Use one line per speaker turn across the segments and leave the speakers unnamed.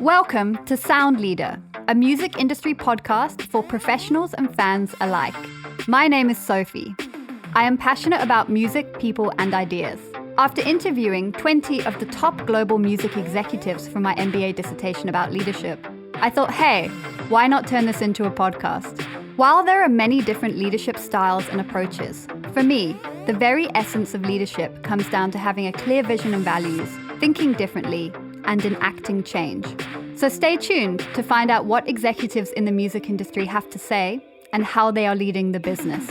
Welcome to Sound Leader, a music industry podcast for professionals and fans alike. My name is Sophie. I am passionate about music, people, and ideas. After interviewing 20 of the top global music executives for my MBA dissertation about leadership, I thought, hey, why not turn this into a podcast? While there are many different leadership styles and approaches, for me, the very essence of leadership comes down to having a clear vision and values, thinking differently, and enacting change. So stay tuned to find out what executives in the music industry have to say and how they are leading the business.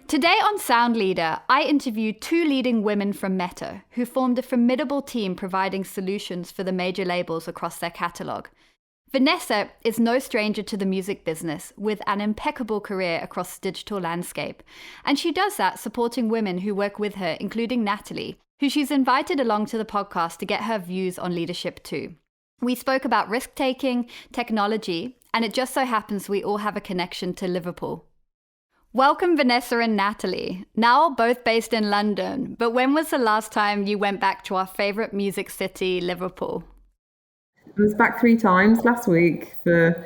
Today on Sound Leader, I interviewed two leading women from Meta who formed a formidable team providing solutions for the major labels across their catalogue. Vanessa is no stranger to the music business with an impeccable career across the digital landscape. And she does that supporting women who work with her, including Natalie, who she's invited along to the podcast to get her views on leadership too. We spoke about risk-taking, technology, and it just so happens we all have a connection to Liverpool. Welcome, Vanessa and Natalie, now both based in London. But when was the last time you went back to our favourite music city, Liverpool?
I was back 3 times last week for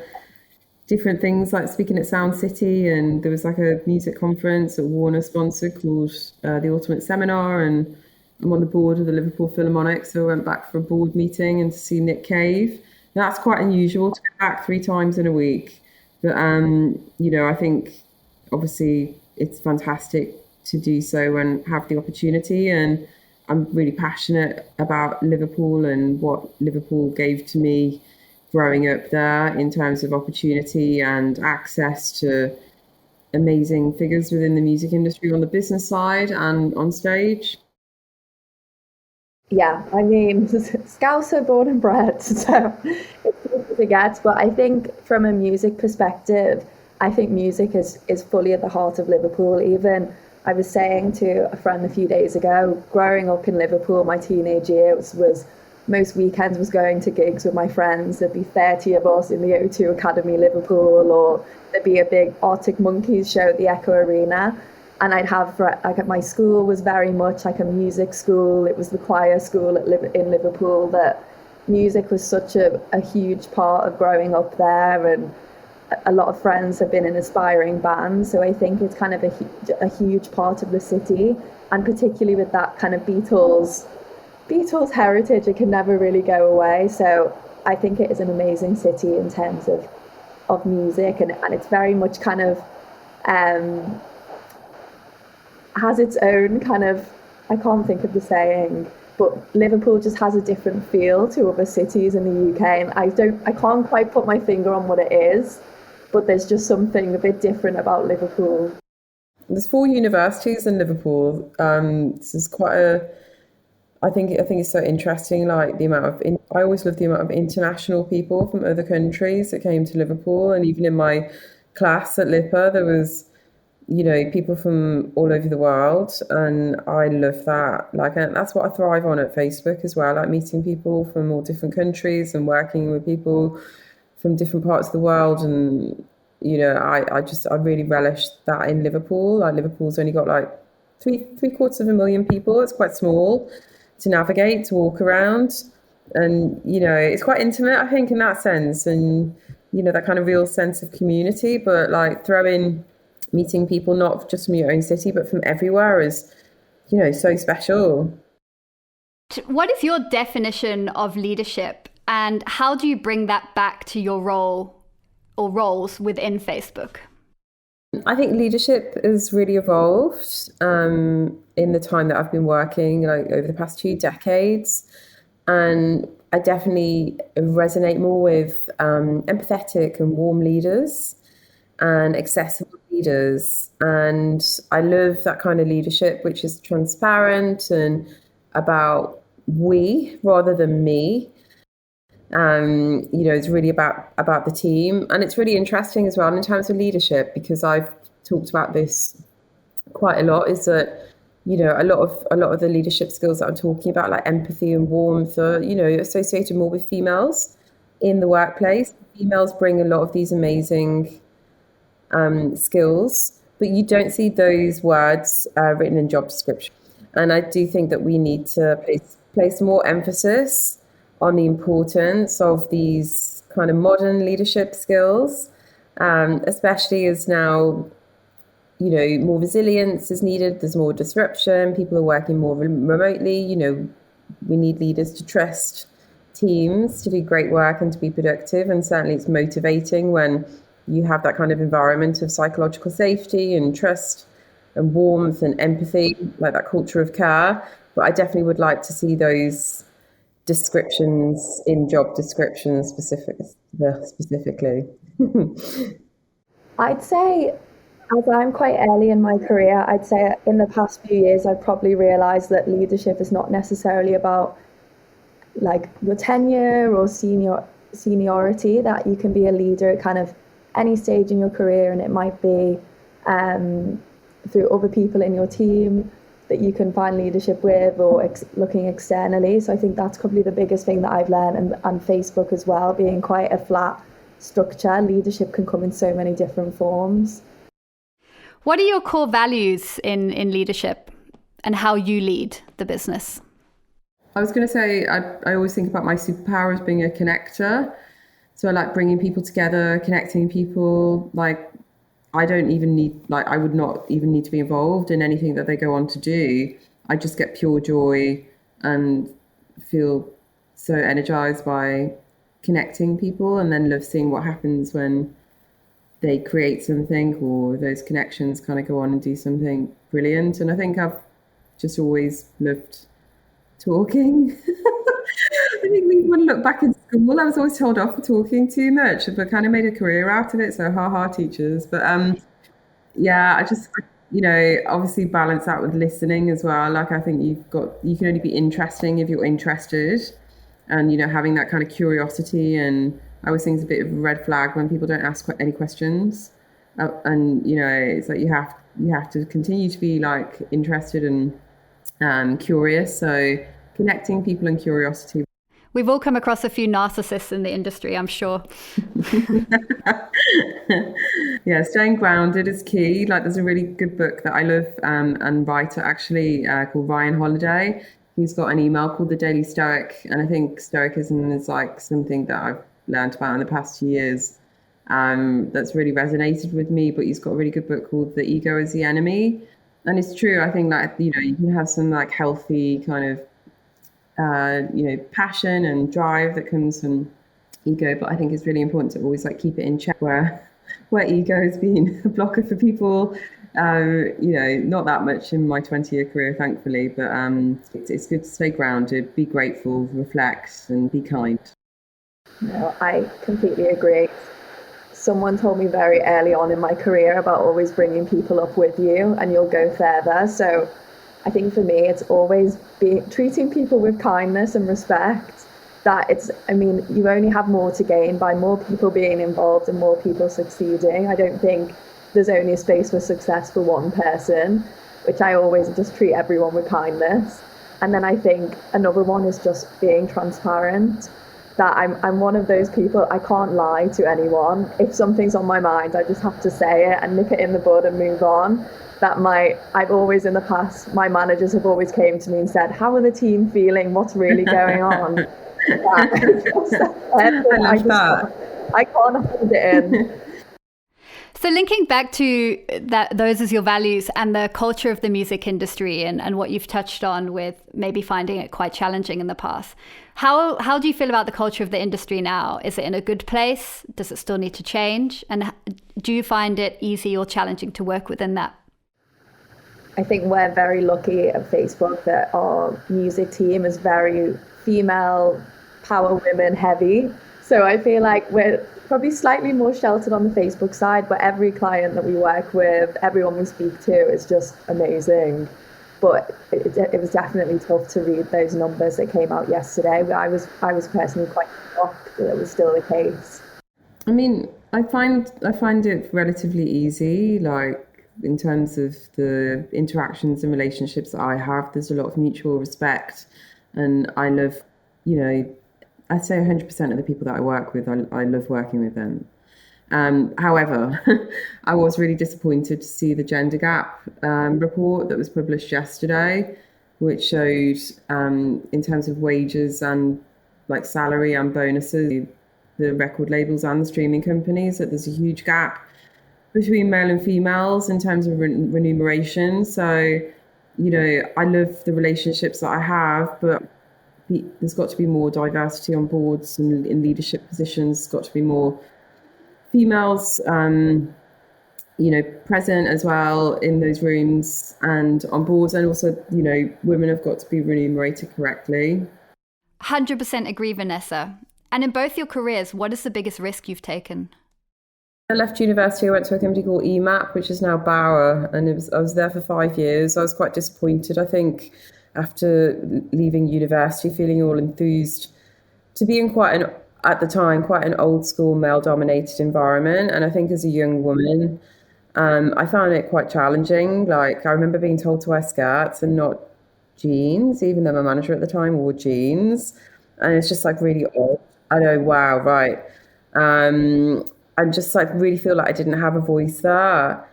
different things, like speaking at Sound City, and there was like a music conference that Warner sponsored called the Ultimate Seminar, and I'm on the board of the Liverpool Philharmonic, so I went back for a board meeting and to see Nick Cave. And that's quite unusual to go back 3 times in a week, but I think obviously it's fantastic to do so and have the opportunity, and I'm really passionate about Liverpool and what Liverpool gave to me growing up there in terms of opportunity and access to amazing figures within the music industry on the business side and on stage.
Yeah, I mean, Scouser born and bred, so it's easy to forget. But I think from a music perspective, I think music is fully at the heart of Liverpool. Even I was saying to a friend a few days ago, growing up in Liverpool, my teenage years was most weekends was going to gigs with my friends. There'd be 30 of us in the O2 Academy, Liverpool, or there'd be a big Arctic Monkeys show at the Echo Arena. And I'd have, like, my school was very much like a music school. It was the choir school in Liverpool. That music was such a huge part of growing up there, and a lot of friends have been in aspiring bands, so I think it's kind of a huge part of the city, and particularly with that kind of Beatles heritage, it can never really go away. So I think it is an amazing city in terms of music, and it's very much kind of has its own kind of, I can't think of the saying, but Liverpool just has a different feel to other cities in the UK, and I can't quite put my finger on what it is, but there's just something a bit different about Liverpool.
There's 4 universities in Liverpool. This is I think it's so interesting, like the amount of, I always love the amount of international people from other countries that came to Liverpool. And even in my class at LIPA, there was, people from all over the world. And I love that. And that's what I thrive on at Facebook as well, like meeting people from all different countries and working with people from different parts of the world. And I really relish that in Liverpool. Like, Liverpool's only got like three quarters of a million people. It's quite small to navigate, to walk around, and it's quite intimate, I think, in that sense, and that kind of real sense of community. But like, meeting people not just from your own city but from everywhere is so special.
What is your definition of leadership, and how do you bring that back to your role or roles within Facebook?
I think leadership has really evolved in the time that I've been working, like over the past 2 decades. And I definitely resonate more with empathetic and warm leaders and accessible leaders. And I love that kind of leadership, which is transparent and about we rather than me. It's really about the team. And it's really interesting as well in terms of leadership, because I've talked about this quite a lot, is that a lot of the leadership skills that I'm talking about, like empathy and warmth, are associated more with females in the workplace. Females bring a lot of these amazing skills, but you don't see those words written in job description. And I do think that we need to place more emphasis on the importance of these kind of modern leadership skills, especially as now, more resilience is needed. There's more disruption. People are working more remotely. We need leaders to trust teams to do great work and to be productive. And certainly it's motivating when you have that kind of environment of psychological safety and trust and warmth and empathy, like that culture of care. But I definitely would like to see those descriptions in job descriptions specifically.
I'd say, as I'm quite early in my career, I'd say in the past few years, I've probably realised that leadership is not necessarily about like your tenure or seniority, that you can be a leader at kind of any stage in your career, and it might be through other people in your team that you can find leadership with, or looking externally. So I think that's probably the biggest thing that I've learned, and Facebook as well, being quite a flat structure. Leadership can come in so many different forms.
What are your core values in leadership and how you lead the business?
I was going to say, I always think about my superpower as being a connector. So I like bringing people together, connecting people. Like, I would not even need to be involved in anything that they go on to do. I just get pure joy and feel so energized by connecting people, and then love seeing what happens when they create something or those connections kind of go on and do something brilliant. And I think I've just always loved talking. I think when I look back in school, I was always told off for talking too much, but kind of made a career out of it. So teachers. But I just, obviously balance that with listening as well. Like, I think you can only be interesting if you're interested, and, having that kind of curiosity. And I always think it's a bit of a red flag when people don't ask any questions. And, it's like you have to continue to be like interested and curious. So connecting people and curiosity.
We've all come across a few narcissists in the industry, I'm sure.
Yeah, staying grounded is key. Like, there's a really good book that I love and writer actually called Ryan Holiday. He's got an email called The Daily Stoic, and I think Stoicism is like something that I've learned about in the past few years that's really resonated with me. But he's got a really good book called The Ego is the Enemy. And it's true. I think that, you can have some like healthy kind of passion and drive that comes from ego, but I think it's really important to always like keep it in check where ego has been a blocker for people. Not that much in my 20-year career, thankfully, but it's good to stay grounded, be grateful, reflect, and be kind.
No, I completely agree. Someone told me very early on in my career about always bringing people up with you and you'll go further. So I think for me, it's always treating people with kindness and respect. You only have more to gain by more people being involved and more people succeeding. I don't think there's only a space for success for one person, which I always just treat everyone with kindness. And then I think another one is just being transparent. That I'm one of those people, I can't lie to anyone. If something's on my mind, I just have to say it and nip it in the bud and move on. I've always in the past, my managers have always came to me and said, how are the team feeling? What's really going on? I can't hold it in.
So linking back to those as your values and the culture of the music industry and what you've touched on with maybe finding it quite challenging in the past, how do you feel about the culture of the industry now? Is it in a good place? Does it still need to change? And do you find it easy or challenging to work within that?
I think we're very lucky at Facebook that our music team is very female, power women heavy. So I feel like we're probably slightly more sheltered on the Facebook side, but every client that we work with, everyone we speak to is just amazing. But it was definitely tough to read those numbers that came out yesterday. I was personally quite shocked that it was still the case.
I mean, I find it relatively easy, like in terms of the interactions and relationships that I have. There's a lot of mutual respect, and I love, I'd say 100% of the people that I work with, I love working with them. However, I was really disappointed to see the gender gap report that was published yesterday, which showed in terms of wages and like salary and bonuses, the record labels and the streaming companies, that there's a huge gap between male and females in terms of remuneration. So, I love the relationships that I have, but there's got to be more diversity on boards and in leadership positions. There's got to be more females, present as well in those rooms and on boards. And also, women have got to be remunerated correctly.
100% agree, Vanessa. And in both your careers, what is the biggest risk you've taken?
I left university, I went to a company called EMAP, which is now Bauer, and I was there for 5 years. I was quite disappointed, I think, after leaving university, feeling all enthused to be in at the time, quite an old school male-dominated environment. And I think as a young woman, I found it quite challenging. Like, I remember being told to wear skirts and not jeans, even though my manager at the time wore jeans. And it's just like really odd. I know, wow, right. I just like really feel like I didn't have a voice there.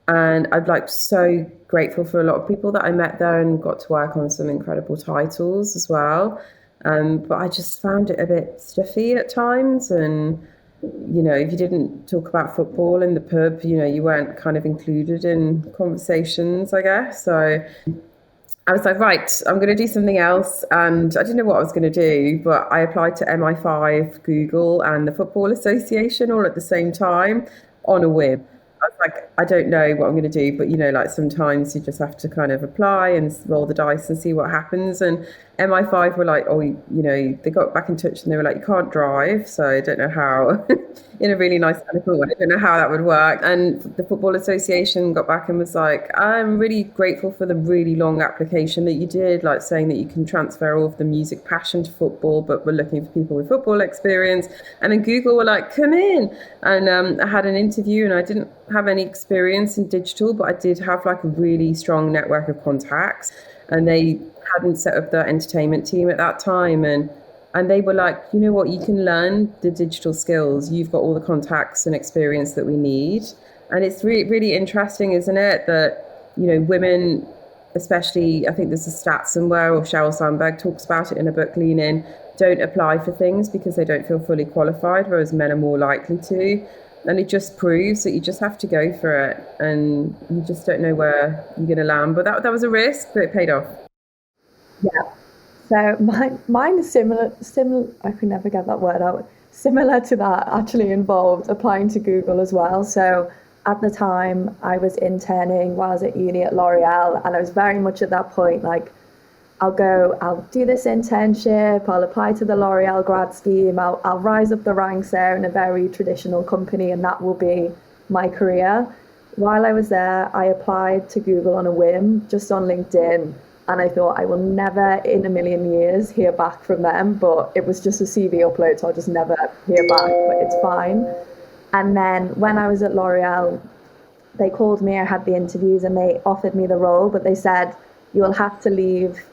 And I'm like so grateful for a lot of people that I met there and got to work on some incredible titles as well. But I just found it a bit stuffy at times. And, if you didn't talk about football in the pub, you weren't kind of included in conversations, I guess. So I was like, right, I'm going to do something else. And I didn't know what I was going to do, but I applied to MI5, Google, and the Football Association all at the same time on a whim. I was like, I don't know what I'm going to do, but like sometimes you just have to kind of apply and roll the dice and see what happens. And MI5 were like, they got back in touch and they were like, you can't drive, so I don't know how. In a really nice technical way, I don't know how that would work. And the Football Association got back and was like, I'm really grateful for the really long application that you did, like saying that you can transfer all of the music passion to football, but we're looking for people with football experience. And then Google were like, come in. And I had an interview, and I didn't have any experience in digital, but I did have like a really strong network of contacts, and they hadn't set up their entertainment team at that time. And they were like, you know what, you can learn the digital skills. You've got all the contacts and experience that we need. And it's really, really interesting, isn't it, that, women, especially, I think there's a stat somewhere, or Sheryl Sandberg talks about it in a book, Lean In, don't apply for things because they don't feel fully qualified, whereas men are more likely to. And it just proves that you just have to go for it, and you just don't know where you're going to land. But that was a risk, but it paid off.
Yeah. So mine is similar. I can never get that word out. Similar to that, actually involved applying to Google as well. So at the time, I was interning while I was at uni at L'Oreal, and I was very much at that point like, I'll do this internship, I'll apply to the L'Oreal grad scheme, I'll rise up the ranks there in a very traditional company, and that will be my career. While I was there, I applied to Google on a whim, just on LinkedIn. And I thought, I will never in a million years hear back from them, but it was just a CV upload, so I'll just never hear back, but it's fine. And then when I was at L'Oreal, they called me, I had the interviews, and they offered me the role, but they said, you will have to leave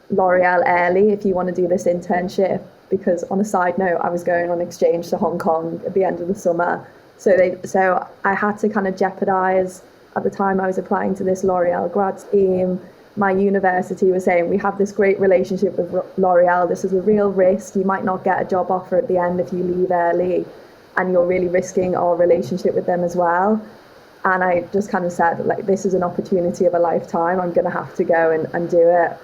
L'Oreal early if you want to do this internship, because on a side note, I was going on exchange to Hong Kong at the end of the summer. So I had to kind of jeopardize, at the time I was applying to this L'Oreal grad scheme, my university was saying, we have this great relationship with L'Oreal, this is a real risk, you might not get a job offer at the end if you leave early, and you're really risking our relationship with them as well. And I just kind of said, like, this is an opportunity of a lifetime, I'm going to have to go and do it.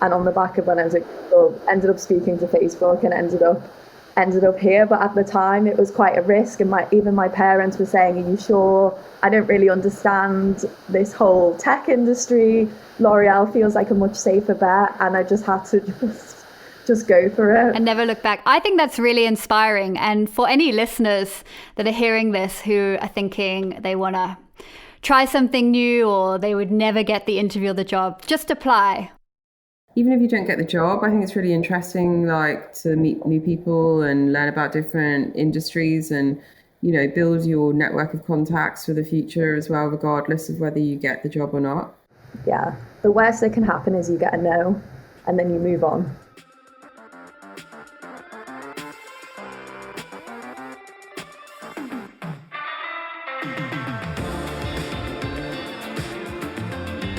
And on the back of when I was at Google, ended up speaking to Facebook and ended up here. But at the time it was quite a risk, and even my parents were saying, are you sure? I don't really understand this whole tech industry. L'Oreal feels like a much safer bet, and I just had to just go for it
and never look back. I think that's really inspiring. And for any listeners that are hearing this who are thinking they want to try something new, or they would never get the interview or the job, just apply.
Even if you don't get the job, I think it's really interesting, like, to meet new people and learn about different industries, and build your network of contacts for the future as well, regardless of whether you get the job or not.
Yeah, the worst that can happen is you get a no, and then you move on.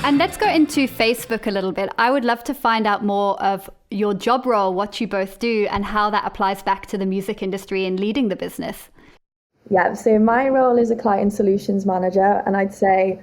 And let's go into Facebook a little bit. I would love to find out more of your job role, what you both do, and how that applies back to the music industry and leading the business.
Yeah, so my role is a client solutions manager, and I'd say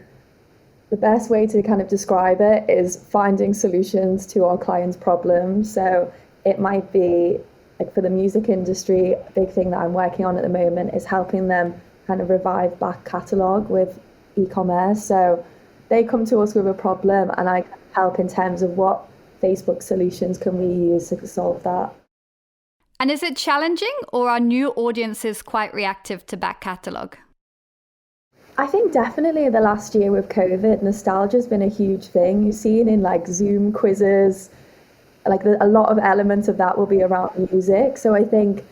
the best way to kind of describe it is finding solutions to our clients' problems. So it might be, like for the music industry, a big thing that I'm working on at the moment is helping them kind of revive back catalogue with e-commerce. So they come to us with a problem and I help in terms of what Facebook solutions can we use to solve that.
And is it challenging, or are new audiences quite reactive to back catalogue?
I think definitely the last year with COVID, nostalgia has been a huge thing. You've seen in like Zoom quizzes, like a lot of elements of that will be around music. So I think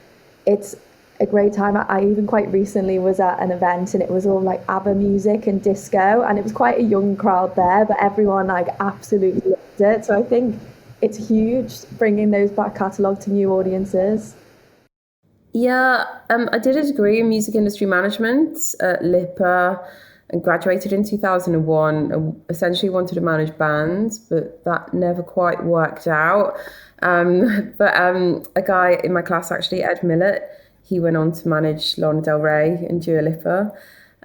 it's a great time. I even quite recently was at an event and it was all like ABBA music and disco, and it was quite a young crowd there, but everyone like absolutely loved it. So I think it's huge bringing those back catalogue to new audiences.
Yeah, I did a degree in music industry management at LIPA and graduated in 2001. I essentially wanted to manage bands, but that never quite worked out. But a guy in my class, actually, Ed Millett, he went on to manage Lana Del Rey and Dua Lipa.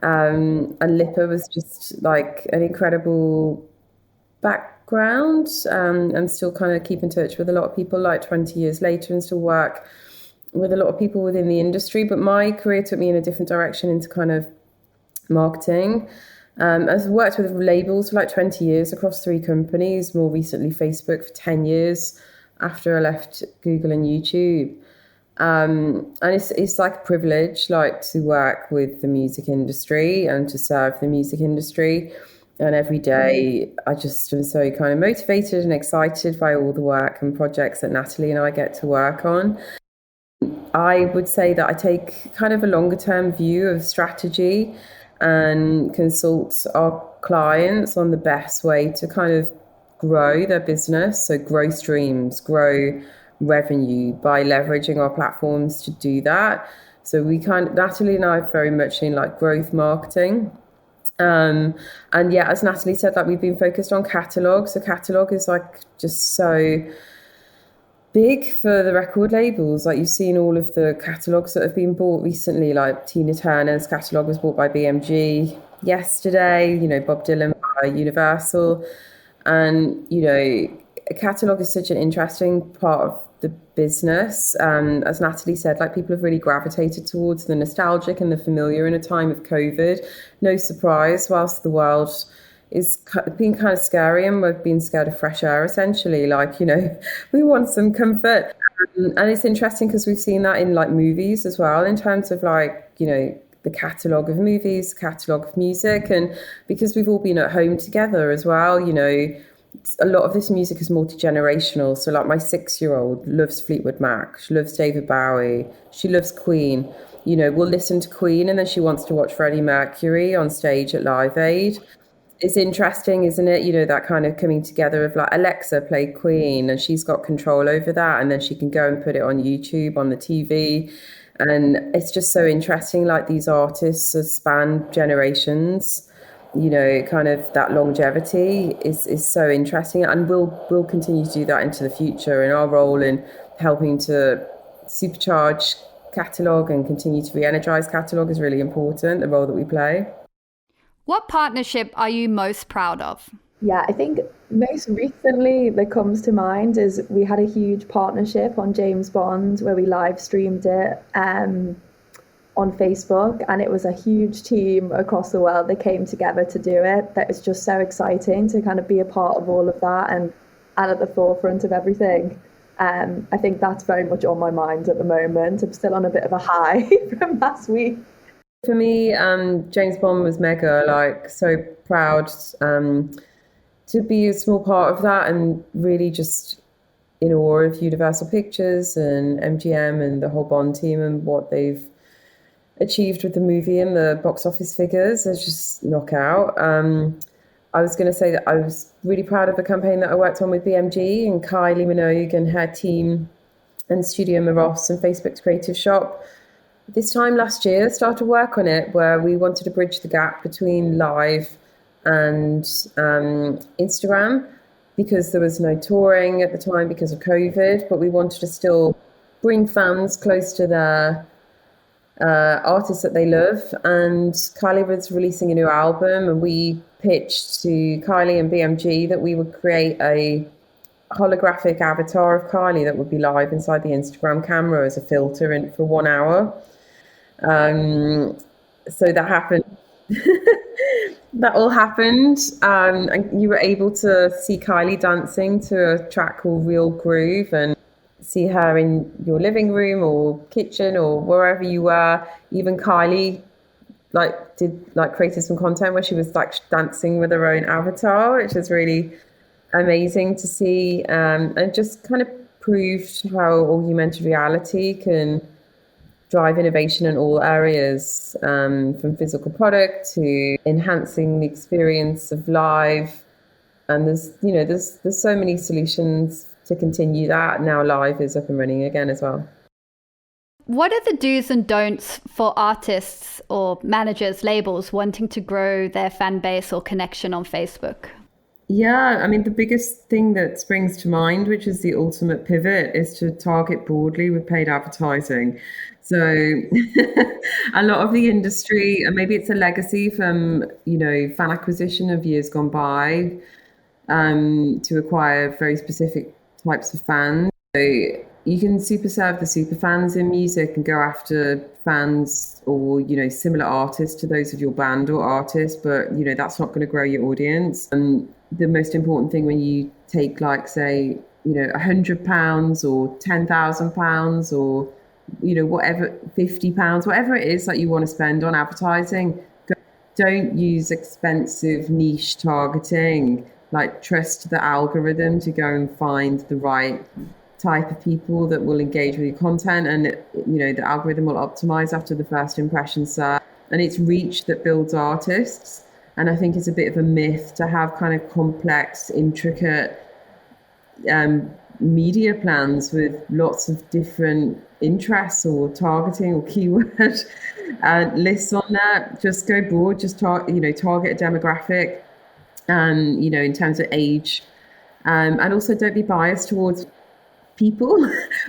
And LIPA was just like an incredible background. I'm still kind of keep in touch with a lot of people like 20 years later and still work with a lot of people within the industry. But my career took me in a different direction into kind of marketing. I've worked with labels for like 20 years across 3 companies, more recently Facebook for 10 years after I left Google and YouTube. And it's like a privilege, like to work with the music industry and to serve the music industry. And every day I just am so kind of motivated and excited by all the work and projects that Natalie and I get to work on. I would say that I take kind of a longer term view of strategy and consult our clients on the best way to kind of grow their business. So grow streams, grow revenue by leveraging our platforms to do that. So Natalie and I are very much in like growth marketing. And yeah, as Natalie said, like we've been focused on catalogue. So catalogue is like just so big for the record labels. Like you've seen all of the catalogues that have been bought recently, like Tina Turner's catalogue was bought by BMG yesterday, Bob Dylan by Universal. And, a catalogue is such an interesting part of the business. As Natalie said, like people have really gravitated towards the nostalgic and the familiar in a time of COVID. No surprise, whilst the world is being kind of scary and we've been scared of fresh air, essentially. Like, we want some comfort. And it's interesting because we've seen that in like movies as well, in terms of like, the catalogue of movies, catalogue of music. And because we've all been at home together as well, a lot of this music is multi-generational. So like my 6-year-old loves Fleetwood Mac, she loves David Bowie, she loves Queen. We'll listen to Queen and then she wants to watch Freddie Mercury on stage at Live Aid. It's interesting, isn't it? That kind of coming together of like Alexa play Queen and she's got control over that, and then she can go and put it on YouTube, on the TV. And it's just so interesting, like these artists have spanned generations. Kind of that longevity is so interesting, and we'll continue to do that into the future. And our role in helping to supercharge catalogue and continue to re-energize catalogue is really important, the role that we play.
What partnership are you most proud of?
Yeah, I think most recently that comes to mind is we had a huge partnership on James Bond where we live streamed it on Facebook, and it was a huge team across the world that came together to do it. That was just so exciting to kind of be a part of all of that and at the forefront of everything. I think that's very much on my mind at the moment. I'm still on a bit of a high from last week.
For me, James Bond was mega, like so proud to be a small part of that, and really just in awe of Universal Pictures and MGM and the whole Bond team and what they've achieved with the movie and the box office figures. It's just knockout. I was going to say that I was really proud of the campaign that I worked on with BMG and Kylie Minogue and her team and Studio Maros and Facebook's Creative Shop. this time last year, started work on it where we wanted to bridge the gap between live and Instagram, because there was no touring at the time because of COVID, but we wanted to still bring fans close to their artists that they love. And Kylie was releasing a new album, and we pitched to Kylie and BMG that we would create a holographic avatar of Kylie that would be live inside the Instagram camera as a filter in for 1 hour. So that happened. That all happened, and you were able to see Kylie dancing to a track called Real Groove, and see her in your living room or kitchen or wherever you were. Even Kylie created some content where she was like dancing with her own avatar, which is really amazing to see, and just kind of proved how augmented reality can drive innovation in all areas, from physical product to enhancing the experience of live. And there's so many solutions to continue that. Now live is up and running again as well.
What are the do's and don'ts for artists or managers, labels wanting to grow their fan base or connection on Facebook?
Yeah, I mean, the biggest thing that springs to mind, which is the ultimate pivot, is to target broadly with paid advertising. So a lot of the industry, and maybe it's a legacy from, fan acquisition of years gone by, to acquire very specific types of fans. So you can super serve the super fans in music and go after fans or, similar artists to those of your band or artist, but, that's not going to grow your audience. And the most important thing when you take, like, say, £100 or £10,000 or, whatever, £50, whatever it is that you want to spend on advertising, don't use expensive niche targeting. Like, trust the algorithm to go and find the right type of people that will engage with your content, and the algorithm will optimize after the first impression search, and it's reach that builds artists. And I think it's a bit of a myth to have kind of complex, intricate media plans with lots of different interests or targeting or keyword lists on that. Just go broad, just target a demographic, and in terms of age, and also don't be biased towards people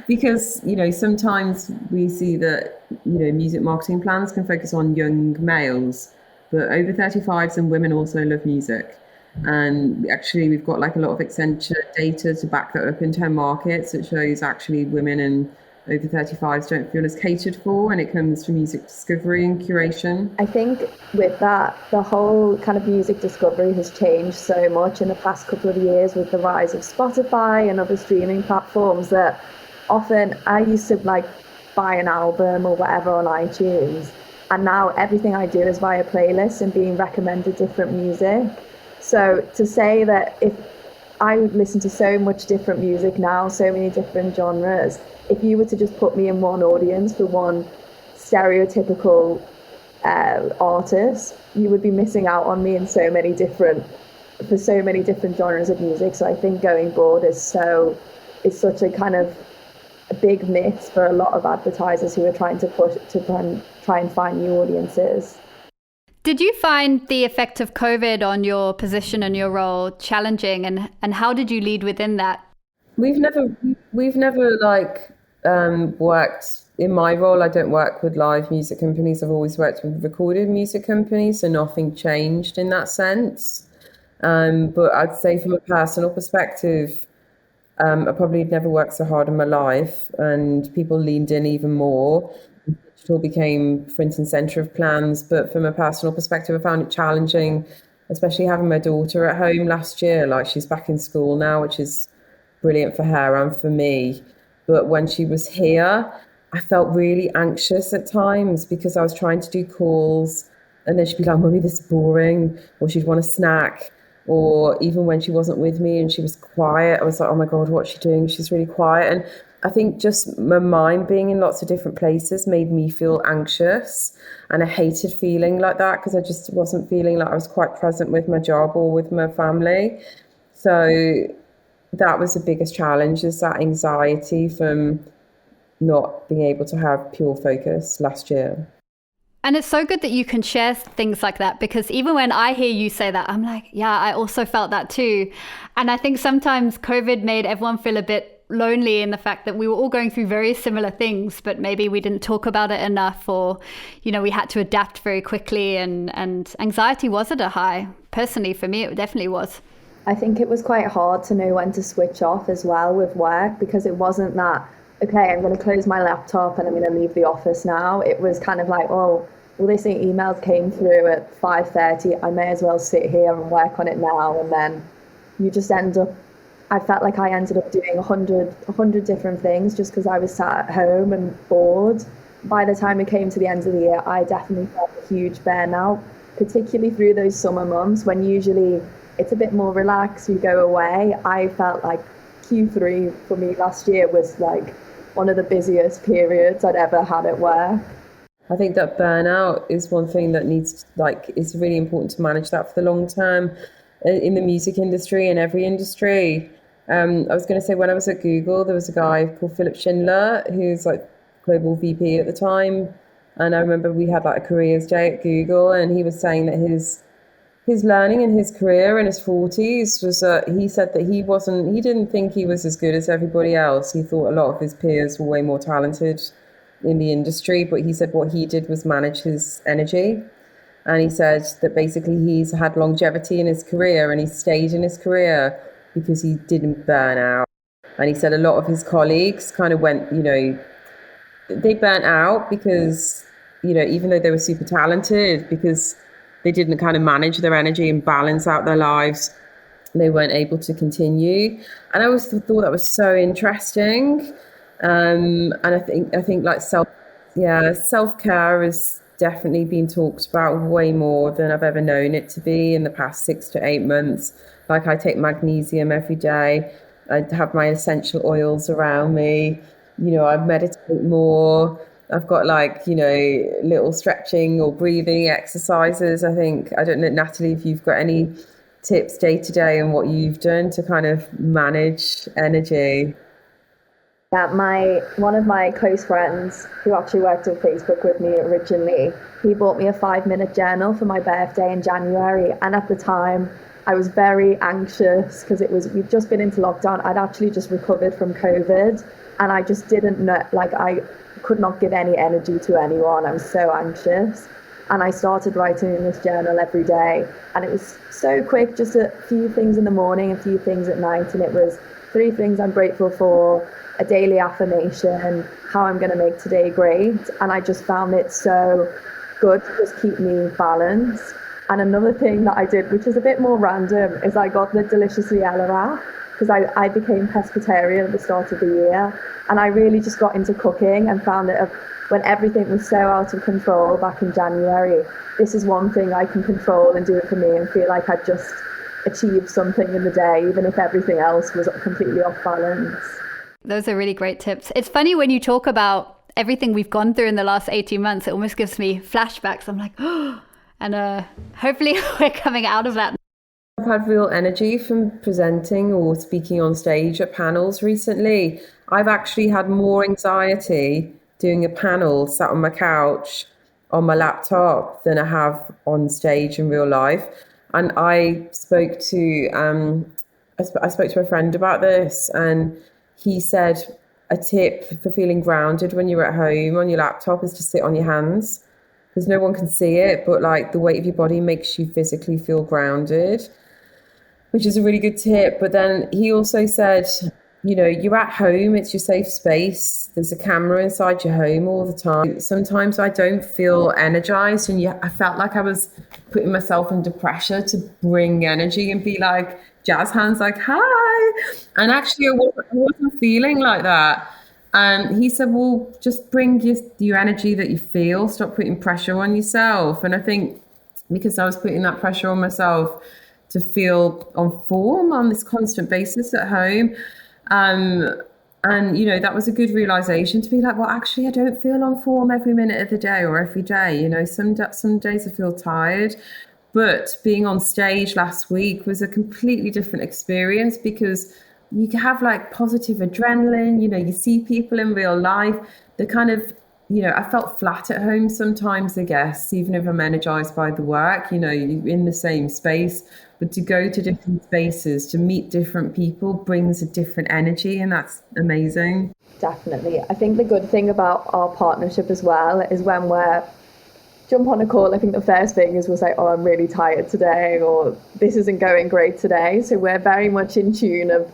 because sometimes we see that music marketing plans can focus on young males, but over 35s and women also love music. And actually we've got like a lot of Accenture data to back that up in 10 markets that shows actually women and over 35s don't feel as catered for when it comes to music discovery and curation.
I think with that, the whole kind of music discovery has changed so much in the past couple of years with the rise of Spotify and other streaming platforms, that often I used to buy an album or whatever on iTunes, and now everything I do is via playlists and being recommended different music. So to say that if I listen to so much different music now, so many different genres, if you were to just put me in one audience for one stereotypical artist, you would be missing out on me in so many different genres of music. So I think going broad is such a kind of a big myth for a lot of advertisers who are trying to push to try and find new audiences.
Did you find the effect of COVID on your position and your role challenging, and how did you lead within that?
We've never worked in my role. I don't work with live music companies. I've always worked with recorded music companies, so nothing changed in that sense. But I'd say from a personal perspective, I probably never worked so hard in my life, and people leaned in even more. Digital became front and center of plans. But from a personal perspective, I found it challenging, especially having my daughter at home last year. Like, she's back in school now, which is brilliant for her and for me. But when she was here, I felt really anxious at times because I was trying to do calls and then she'd be like, "Mummy, this is boring," or she'd want a snack. Or even when she wasn't with me and she was quiet, I was like, "Oh my God, what's she doing? She's really quiet." And I think just my mind being in lots of different places made me feel anxious. And I hated feeling like that because I just wasn't feeling like I was quite present with my job or with my family. So that was the biggest challenge, is that anxiety from not being able to have pure focus last year.
And it's so good that you can share things like that, because even when I hear you say that, I'm like, yeah, I also felt that too. And I think sometimes COVID made everyone feel a bit lonely in the fact that we were all going through very similar things, but maybe we didn't talk about it enough, or, you know, we had to adapt very quickly, and anxiety was at a high. Personally, for me, it definitely was.
I think it was quite hard to know when to switch off as well with work, because it wasn't that, okay, I'm going to close my laptop and I'm going to leave the office now. It was kind of like, oh, well, this email came through at 5:30. I may as well sit here and work on it now. And then you just end up, I felt like I ended up doing 100 different things just because I was sat at home and bored. By the time it came to the end of the year, I definitely felt a huge burnout, particularly through those summer months when usually it's a bit more relaxed, you go away. I felt like Q3 for me last year was like one of the busiest periods I'd ever had at work.
I think that burnout is one thing that needs, like, it's really important to manage that for the long term in the music industry and every industry. I was going to say, when I was at Google, there was a guy called Philip Schindler, who's like global VP at the time. And I remember we had like a careers day at Google, and he was saying that his learning in his career in his 40s was, he said that he didn't think he was as good as everybody else. He thought a lot of his peers were way more talented in the industry, but he said what he did was manage his energy. And he said that basically he's had longevity in his career, and he stayed in his career because he didn't burn out. And he said a lot of his colleagues kind of went, you know, they burnt out because, you know, even though they were super talented, because they didn't kind of manage their energy and balance out their lives, they weren't able to continue. And I always thought that was so interesting. And I think like self-care has definitely been talked about way more than I've ever known it to be in the past 6 to 8 months. Like, I take magnesium every day. I have my essential oils around me. You know, I meditate more. I've got, like, you know, little stretching or breathing exercises. I don't know, Natalie, if you've got any tips day to day on what you've done to kind of manage energy.
Yeah, one of my close friends who actually worked on Facebook with me originally, he bought me a 5-minute journal for my birthday in January. And at the time, I was very anxious because we'd just been into lockdown. I'd actually just recovered from COVID, and I just didn't know, like, I could not give any energy to anyone. I was so anxious. And I started writing in this journal every day. And it was so quick, just a few things in the morning, a few things at night. And it was 3 things I'm grateful for, a daily affirmation, how I'm going to make today great. And I just found it so good to just keep me balanced. And another thing that I did, which is a bit more random, is I got the Deliciously Ella app, because I became pescatarian at the start of the year. And I really just got into cooking and found that when everything was so out of control back in January, this is one thing I can control and do it for me and feel like I just achieved something in the day, even if everything else was completely off balance.
Those are really great tips. It's funny when you talk about everything we've gone through in the last 18 months, it almost gives me flashbacks. I'm like, oh, and hopefully we're coming out of that.
I've had real energy from presenting or speaking on stage at panels recently. I've actually had more anxiety doing a panel sat on my couch on my laptop than I have on stage in real life. And I spoke to a friend about this, and he said a tip for feeling grounded when you're at home on your laptop is to sit on your hands, because no one can see it, but like the weight of your body makes you physically feel grounded, which is a really good tip. But then he also said, you know, you're at home, it's your safe space. There's a camera inside your home all the time. Sometimes I don't feel energized, and I felt like I was putting myself under pressure to bring energy and be like jazz hands, like, hi. And actually I wasn't feeling like that. And he said, well, just bring your energy that you feel, stop putting pressure on yourself. And I think because I was putting that pressure on myself to feel on form on this constant basis at home, and, you know, that was a good realization to be like, well, actually, I don't feel on form every minute of the day or every day. You know, some days I feel tired. But being on stage last week was a completely different experience, because you can have like positive adrenaline, you see people in real life. The kind of, I felt flat at home sometimes, I guess, even if I'm energized by the work, you're in the same space, but to go to different spaces, to meet different people brings a different energy, and that's amazing.
Definitely. I think the good thing about our partnership as well is when we're jump on a call, I think the first thing is we'll say, oh, I'm really tired today, or this isn't going great today. So we're very much in tune of,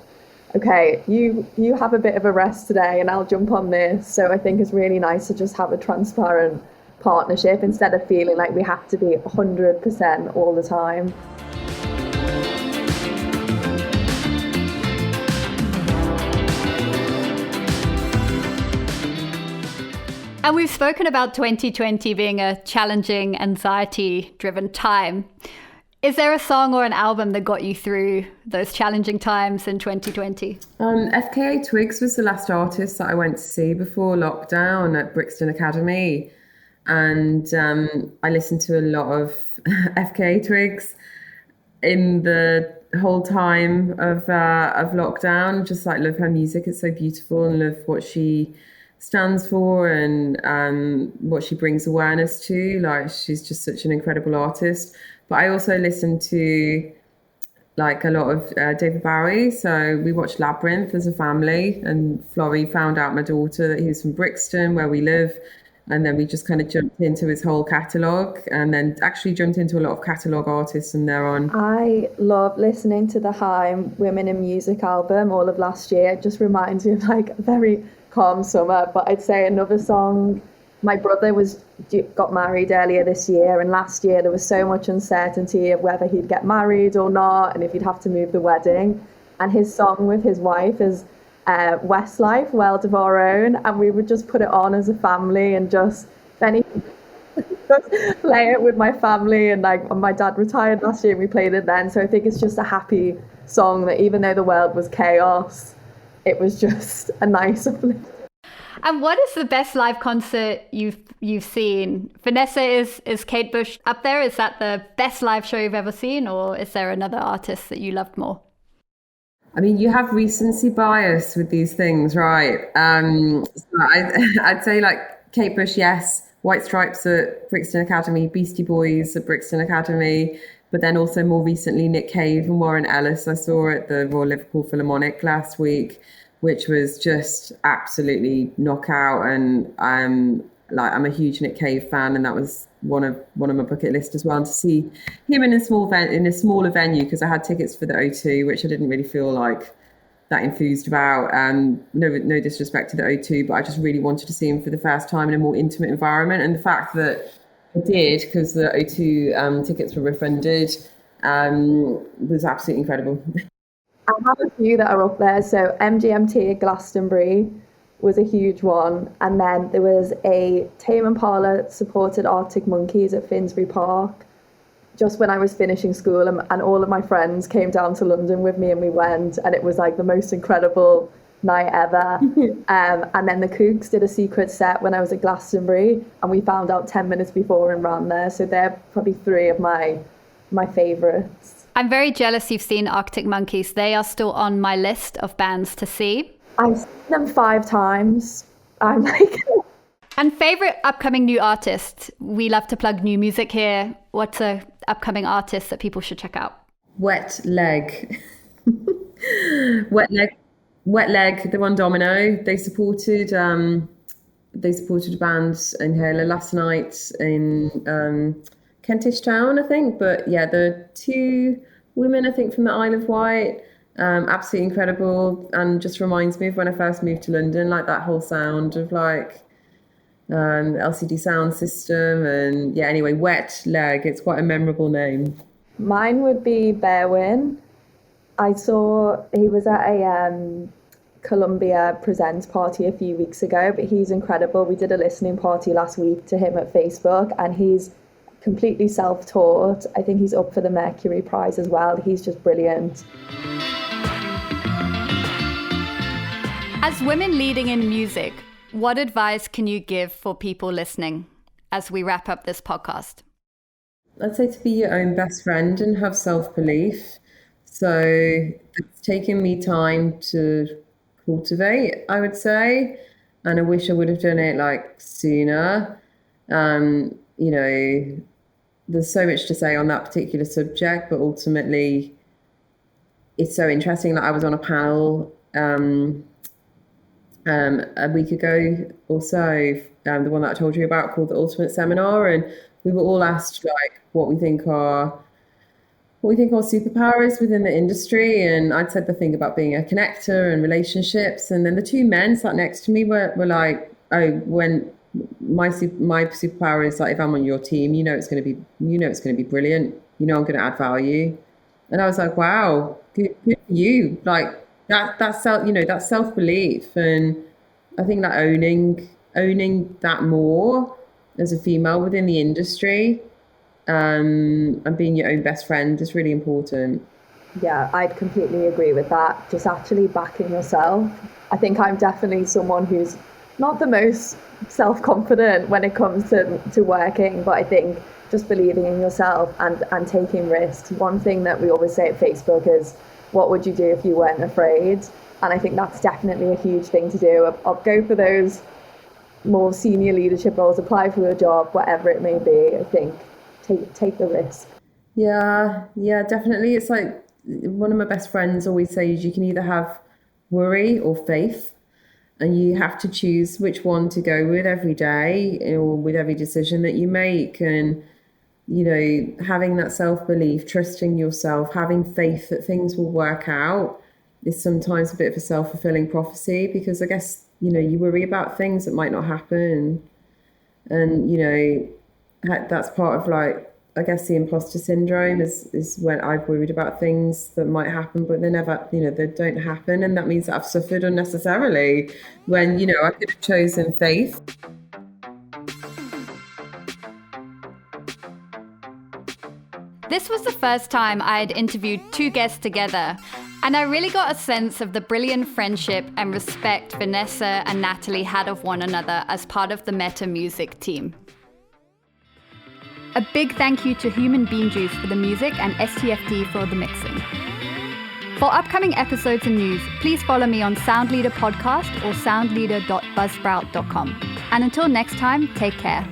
okay, you have a bit of a rest today and I'll jump on this. So I think it's really nice to just have a transparent partnership instead of feeling like we have to be 100% all the time.
And we've spoken about 2020 being a challenging, anxiety-driven time. Is there a song or an album that got you through those challenging times in 2020?
FKA Twigs was the last artist that I went to see before lockdown at Brixton Academy. And I listened to a lot of FKA Twigs in the whole time of lockdown. Just like love her music, it's so beautiful, and love what she stands for and what she brings awareness to. Like, she's just such an incredible artist. But I also listen to like a lot of David Bowie. So we watched Labyrinth as a family, and Florrie found out my daughter that he was from Brixton, where we live. And then we just kind of jumped into his whole catalogue, and then actually jumped into a lot of catalogue artists from there on.
I love listening to the Haim Women in Music album all of last year. It just reminds me of like a very calm summer. But I'd say another song, my brother got married earlier this year, and last year there was so much uncertainty of whether he'd get married or not, and if he'd have to move the wedding. And his song with his wife is Westlife, World of Our Own, and we would just put it on as a family, and just then he just play it with my family. And like, my dad retired last year and we played it then. So I think it's just a happy song that even though the world was chaos, it was just a nice uplift.
And what is the best live concert you've seen? Vanessa, is Kate Bush up there? Is that the best live show you've ever seen, or is there another artist that you loved more?
I mean, you have recency bias with these things, right? So I'd say like Kate Bush, yes. White Stripes at Brixton Academy, Beastie Boys at Brixton Academy, but then also more recently Nick Cave and Warren Ellis I saw at the Royal Liverpool Philharmonic last week, which was just absolutely knockout. And I'm a huge Nick Cave fan, and that was one of my bucket list as well. And to see him in a smaller venue, because I had tickets for the O2, which I didn't really feel like that enthused about. No disrespect to the O2, but I just really wanted to see him for the first time in a more intimate environment. And the fact that I did, because the O2 tickets were refunded, was absolutely incredible.
I have a few that are up there. So MGMT at Glastonbury was a huge one. And then there was a Tame Impala supported Arctic Monkeys at Finsbury Park just when I was finishing school, and all of my friends came down to London with me, and we went, and it was like the most incredible night ever. And then the Kooks did a secret set when I was at Glastonbury, and we found out 10 minutes before and ran there. So they're probably three of my favourites.
I'm very jealous you've seen Arctic Monkeys. They are still on my list of bands to see.
I've seen them 5 times. I'm like...
And favourite upcoming new artist? We love to plug new music here. What's a upcoming artist that people should check out?
Wet Leg. Wet Leg, they're on Domino. They supported a band Inhaler last night in Kentish Town, I think. But yeah, the 2 women, I think, from the Isle of Wight. Absolutely incredible, and just reminds me of when I first moved to London, like that whole sound of like LCD sound system. And yeah, anyway, Wet Leg, it's quite a memorable name.
Mine would be Berwyn. I saw he was at a Columbia Presents party a few weeks ago, but he's incredible. We did a listening party last week to him at Facebook, and he's completely self-taught. I think he's up for the Mercury Prize as well. He's just brilliant.
As women leading in music, what advice can you give for people listening as we wrap up this podcast?
I'd say to be your own best friend and have self-belief. So it's taken me time to cultivate, I would say. And I wish I would have done it like sooner. You know, there's so much to say on that particular subject, but ultimately it's so interesting. Like I was on a panel a week ago or so, the one that I told you about called the Ultimate Seminar, and we were all asked like what we think our superpowers within the industry. And I'd said the thing about being a connector and relationships. And then the two men sat next to me were like, oh, when my superpower is like, if I'm on your team, it's going to be brilliant. I'm going to add value. And I was like, wow, good for you. Like that's that's self-belief. And I think that owning that more as a female within the industry, and being your own best friend is really important.
Yeah, I'd completely agree with that. Just actually backing yourself. I think I'm definitely someone who's not the most self-confident when it comes to working, but I think just believing in yourself and taking risks. One thing that we always say at Facebook is, what would you do if you weren't afraid? And I think that's definitely a huge thing to do. I'll go for those more senior leadership roles, apply for a job, whatever it may be. I think take the risk.
Yeah, definitely. It's like one of my best friends always says, you can either have worry or faith, and you have to choose which one to go with every day or with every decision that you make. And having that self-belief, trusting yourself, having faith that things will work out is sometimes a bit of a self-fulfilling prophecy, because I guess you worry about things that might not happen, and that's part of, like, I guess the imposter syndrome is when I've worried about things that might happen, but they never, they don't happen. And that means that I've suffered unnecessarily when, I could have chosen faith.
This was the first time I had interviewed two guests together, and I really got a sense of the brilliant friendship and respect Vanessa and Natalie had of one another as part of the Meta Music team. A big thank you to Human Bean Juice for the music and STFD for the mixing. For upcoming episodes and news, please follow me on Soundleader Podcast or soundleader.buzzsprout.com. And until next time, take care.